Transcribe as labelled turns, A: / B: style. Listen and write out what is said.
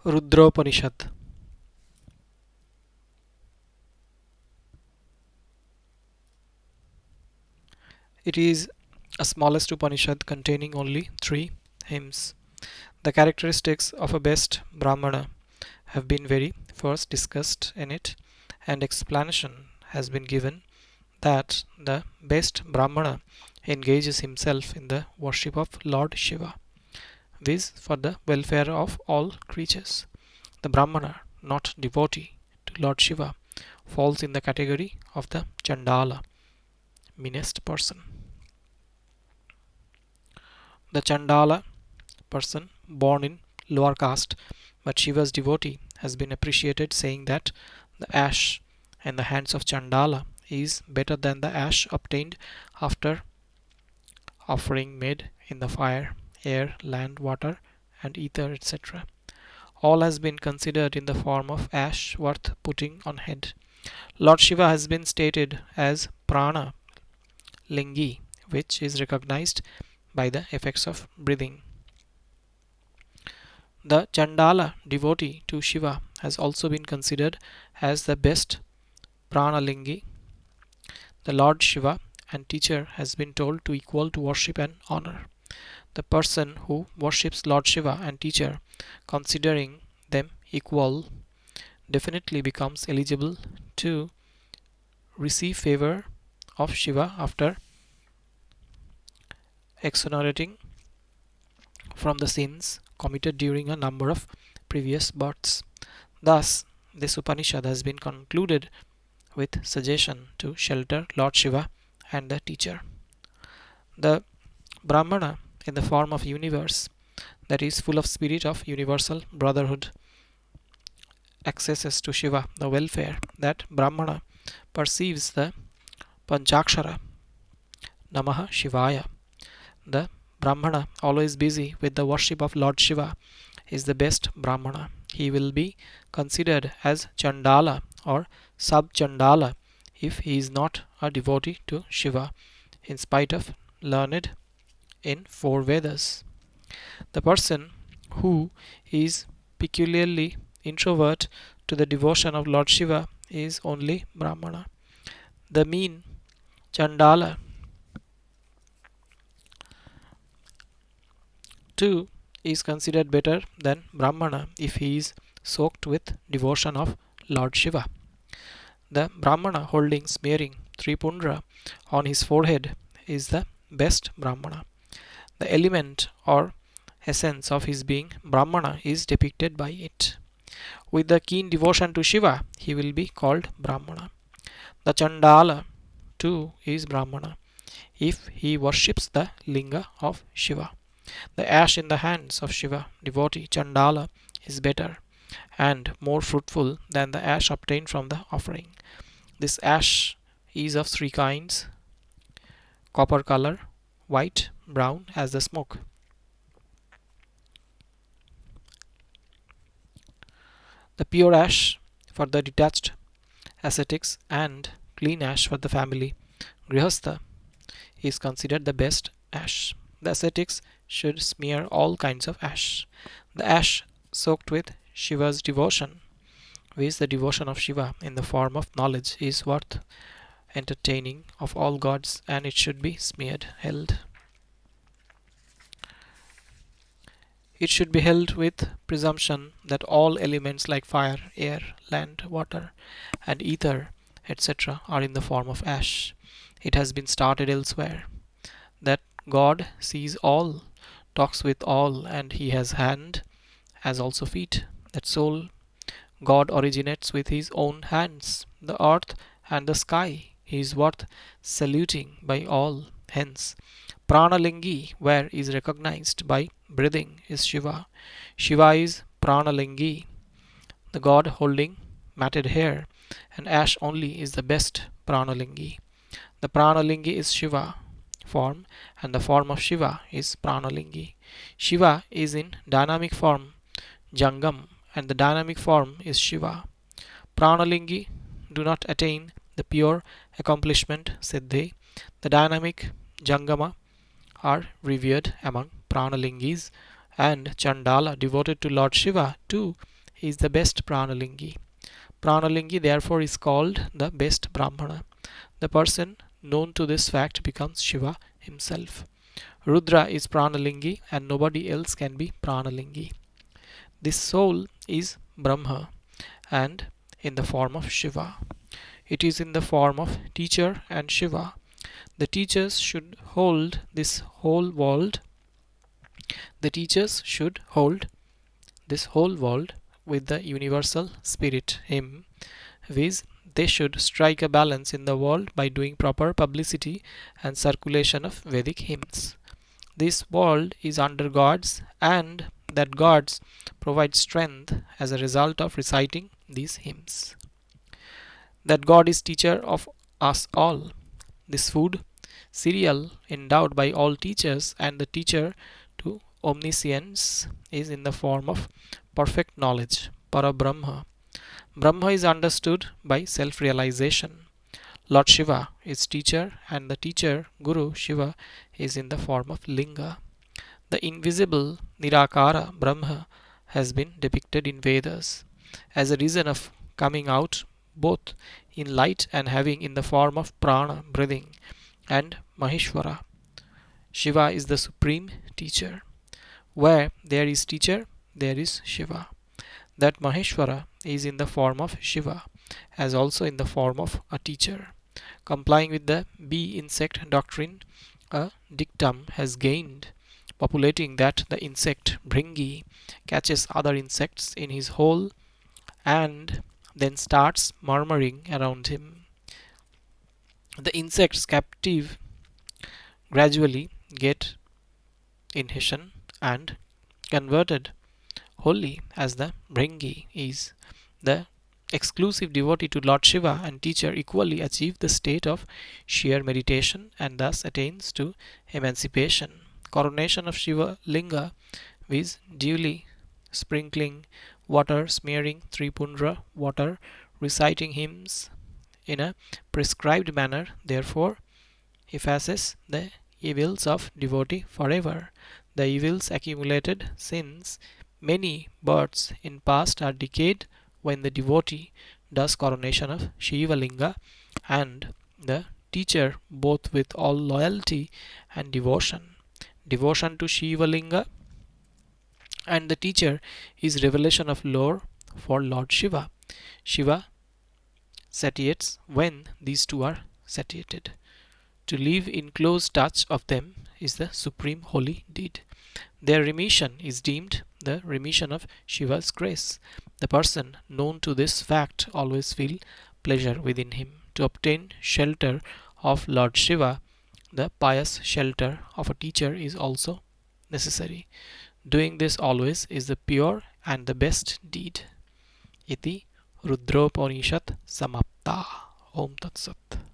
A: Rudropanishad. It is a smallest Upanishad containing only 3 hymns. The characteristics of a best Brahmana have been very first discussed in it, and explanation has been given that the best Brahmana engages himself in the worship of Lord Shiva, viz. For the welfare of all creatures. The Brahmana, not devotee to Lord Shiva, falls in the category of the Chandala, meanest person. The Chandala person born in lower caste but Shiva's devotee has been appreciated, saying that the ash in the hands of Chandala is better than the ash obtained after offering made in the fire, air, land, water, and ether, etc. All has been considered in the form of ash worth putting on head. Lord Shiva has been stated as Prana Lingi, which is recognized by the effects of breathing. The Chandala devotee to Shiva has also been considered as the best Pranalingi. The Lord Shiva and teacher has been told to equal to worship and honor. The person who worships Lord Shiva and teacher, considering them equal, definitely becomes eligible to receive favor of Shiva after exonerating from the sins committed during a number of previous births. Thus, this Upanishad has been concluded with suggestion to shelter Lord Shiva and the teacher. The Brahmana in the form of universe, that is full of spirit of universal brotherhood, accesses to Shiva the welfare. That Brahmana perceives the Panchakshara Namaha Shivaya. The Brahmana, always busy with the worship of Lord Shiva, is the best Brahmana. He will be considered as Chandala or Sub Chandala if he is not a devotee to Shiva, in spite of learned in 4 Vedas. The person who is peculiarly introvert to the devotion of Lord Shiva is only Brahmana. The mean Chandala too is considered better than Brahmana if he is soaked with devotion of Lord Shiva. The Brahmana holding smearing Tripundra on his forehead is the best Brahmana. The element or essence of his being Brahmana is depicted by it. With the keen devotion to Shiva, he will be called Brahmana. The Chandala too is Brahmana if he worships the Linga of Shiva. The ash in the hands of Shiva devotee Chandala is better and more fruitful than the ash obtained from the offering. This ash is of 3 kinds: copper color, white, brown as the smoke. The pure ash for the detached ascetics and clean ash for the family Grihastha is considered the best ash. The ascetics should smear all kinds of ash. The ash soaked with Shiva's devotion, which the devotion of Shiva in the form of knowledge, is worth entertaining of all gods, and it should be smeared, held. It should be held with presumption that all elements like fire, air, land, water, and ether, etc., are in the form of ash. It has been started elsewhere that God sees all, talks with all, and he has hand as also feet. That soul God originates with his own hands. The earth and the sky he is worth saluting by all. Hence, Pranalingi, where is recognized by breathing, is Shiva. Shiva is Pranalingi. The God holding matted hair and ash only is the best Pranalingi. The Pranalingi is Shiva form, and the form of Shiva is Pranalingi. Shiva is in dynamic form Jangam, and the dynamic form is Shiva. Pranalingi do not attain the pure accomplishment Siddhi. The dynamic Jangama are revered among Pranalingis, and Chandala devoted to Lord Shiva too is the best Pranalingi. Pranalingi therefore is called the best Brahmana. The person known to this fact becomes Shiva himself. Rudra is Pranalingi and nobody else can be Pranalingi. This soul is Brahma and in the form of Shiva. It is in the form of teacher and Shiva. The teachers should hold this whole world. The teachers should hold this whole world with the universal spirit, Him, viz. They should strike a balance in the world by doing proper publicity and circulation of Vedic hymns. This world is under gods, and that gods provide strength as a result of reciting these hymns. That God is teacher of us all. This food, cereal endowed by all teachers and the teacher to omniscience, is in the form of perfect knowledge, para Brahma. Brahma is understood by self-realization. Lord Shiva is teacher and the teacher, Guru Shiva, is in the form of Linga. The invisible Nirakara Brahma has been depicted in Vedas as a reason of coming out both in light and having in the form of prana, breathing, and Maheshwara. Shiva is the supreme teacher. Where there is teacher, there is Shiva. That Maheshwara is in the form of Shiva, as also in the form of a teacher. Complying with the bee insect doctrine, a dictum has gained, populating that the insect Bhringi catches other insects in his hole and then starts murmuring around him. The insects captive gradually get inhibition and converted wholly as the Bhringi is. The exclusive devotee to Lord Shiva and teacher equally achieve the state of sheer meditation and thus attains to emancipation. Coronation of Shiva Linga is duly sprinkling water, smearing Tripundra water, reciting hymns in a prescribed manner, therefore effaces the evils of devotee forever. The evils accumulated since many births in past are decayed when the devotee does coronation of Shiva Linga, and the teacher both with all loyalty and devotion. Devotion to Shiva Linga and the teacher is revelation of lore for Lord Shiva. Shiva satiates when these two are satiated. To live in close touch of them is the supreme holy deed. Their remission is deemed the remission of Shiva's grace. The person known to this fact always feel pleasure within him. To obtain shelter of Lord Shiva, the pious shelter of a teacher is also necessary. Doing this always is the pure and the best deed. Iti Rudropanishad Samapta. Om Tat Sat.